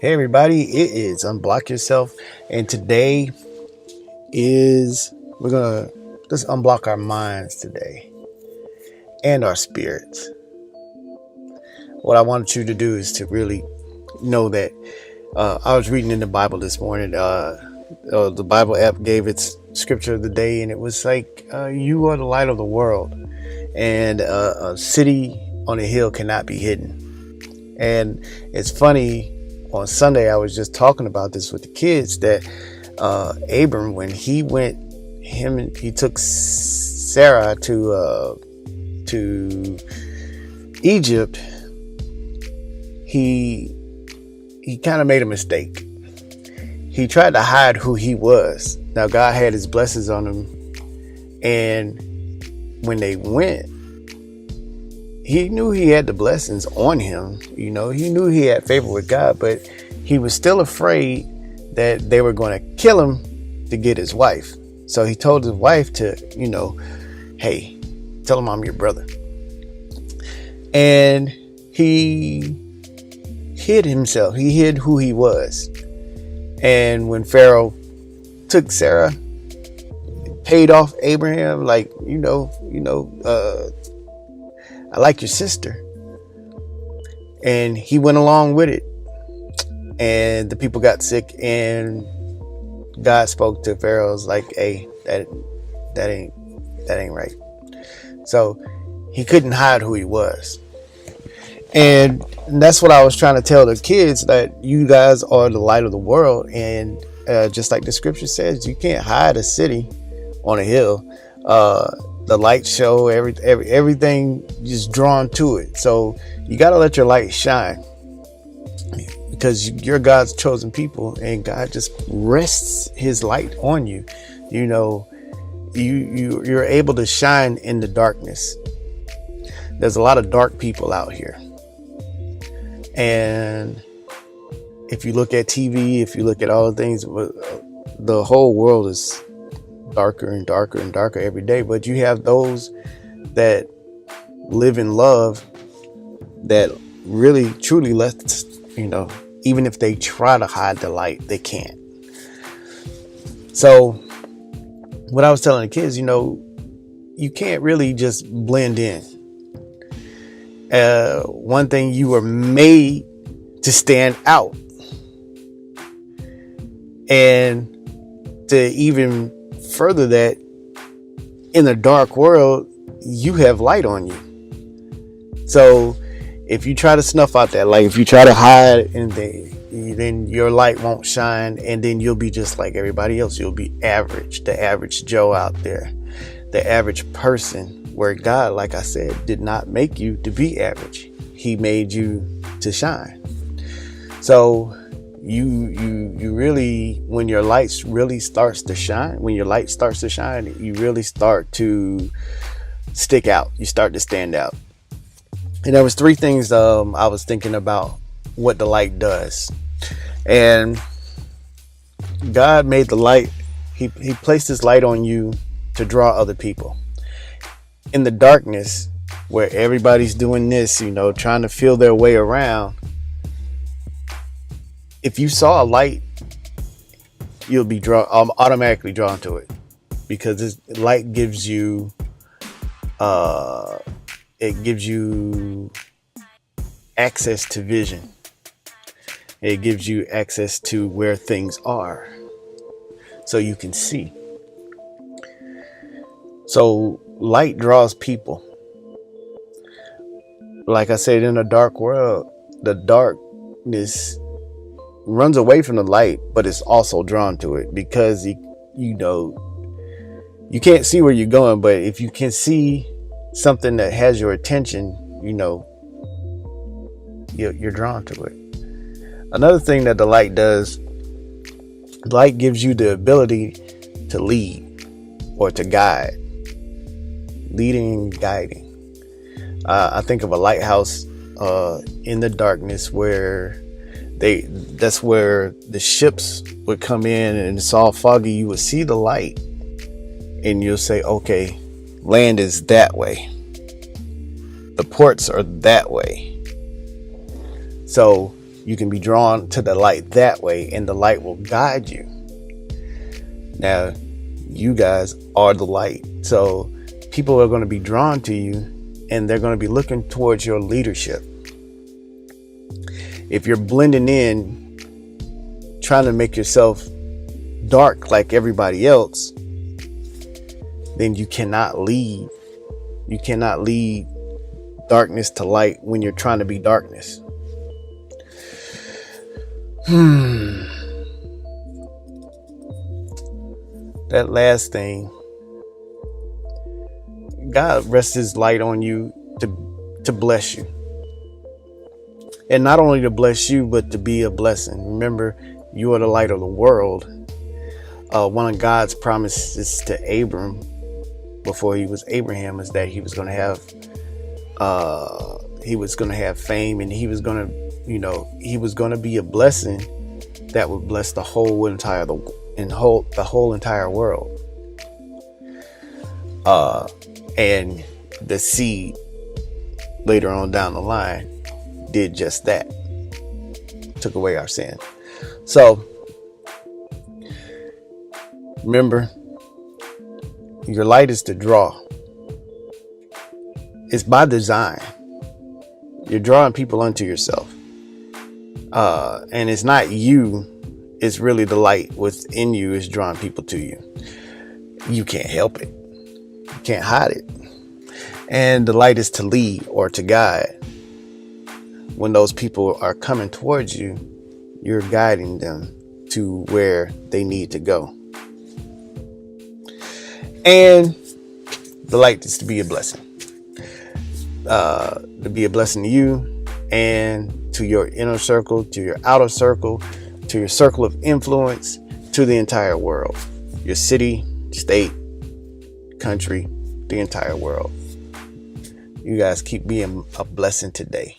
Hey everybody, it is Unblock Yourself, and today is we're gonna just unblock our minds today and our spirits. What I want you to do is to really know that I was reading in the Bible this morning. The Bible app gave its scripture of the day, and it was like, "You are the light of the world, and a city on a hill cannot be hidden." And it's funny. On Sunday, I was just talking about this with the kids that Abram, when he took Sarah to Egypt. He kind of made a mistake. He tried to hide who he was. Now God had his blessings on him, and when they went, he knew he had the blessings on him. He knew he had favor with God, but he was still afraid that they were going to kill him to get his wife. So he told his wife to, hey, tell him I'm your brother. And he hid himself. He hid who he was. And when Pharaoh took Sarah, paid off Abraham, like, I like your sister. And he went along with it. And the people got sick, and God spoke to Pharaoh's like, hey, that ain't right. So he couldn't hide who he was. And that's what I was trying to tell the kids, that you guys are the light of the world. And just like the scripture says, you can't hide a city on a hill. The light show, everything just drawn to it. So you got to let your light shine, because you're God's chosen people, and God just rests his light on you. You're able to shine in the darkness. There's a lot of dark people out here. And if you look at TV, if you look at all the things, the whole world is darker and darker and darker every day. But you have those that live in love that really truly lets, even if they try to hide the light, they can't. So what I was telling the kids, you can't really just blend in. One thing, you were made to stand out, and to even further that, in the dark world, you have light on you. So if you try to snuff out that light, if you try to hide, and then your light won't shine, and then you'll be just like everybody else. You'll be average, the average Joe out there, the average person, where God, like I said, did not make you to be average. He made you to shine. So you really, when your light really starts to shine, you really start to stick out. You start to stand out. And there was three things I was thinking about what the light does. And God made the light. He placed his light on you to draw other people. In the darkness, where everybody's doing this, trying to feel their way around, if you saw a light, you'll be automatically drawn to it, because this light gives you access to vision. It gives you access to where things are, so you can see. So light draws people. Like I said, in a dark world, the darkness runs away from the light, but it's also drawn to it, because you can't see where you're going, but if you can see something that has your attention, you're drawn to it. Another thing that the light does, light gives you the ability to lead or to guide. Leading and guiding. I think of a lighthouse in the darkness, where that's where the ships would come in, and it's all foggy. You would see the light, and you'll say, okay, land is that way. The ports are that way. So You can be drawn to the light that way, and the light will guide you. Now, you guys are the light. So people are going to be drawn to you, and they're going to be looking towards your leadership. If you're blending in, trying to make yourself dark like everybody else, then you cannot lead. You cannot lead darkness to light when you're trying to be darkness. That last thing, God rests his light on you to bless you. And not only to bless you, but to be a blessing. Remember, you are the light of the world. One of God's promises to Abram before he was Abraham is that he was going to have fame, and he was going to be a blessing that would bless the whole entire world. And the seed later on down the line did just that. Took away our sin. So remember, your light is to draw. It's by design. You're drawing people unto yourself. And it's not you. It's really the light within you is drawing people to you. You can't help it. You can't hide it. And the light is to lead or to guide. When those people are coming towards you, you're guiding them to where they need to go. And the light is to be a blessing. To be a blessing to you and to your inner circle, to your outer circle, to your circle of influence, to the entire world. Your city, state, country, the entire world. You guys keep being a blessing today.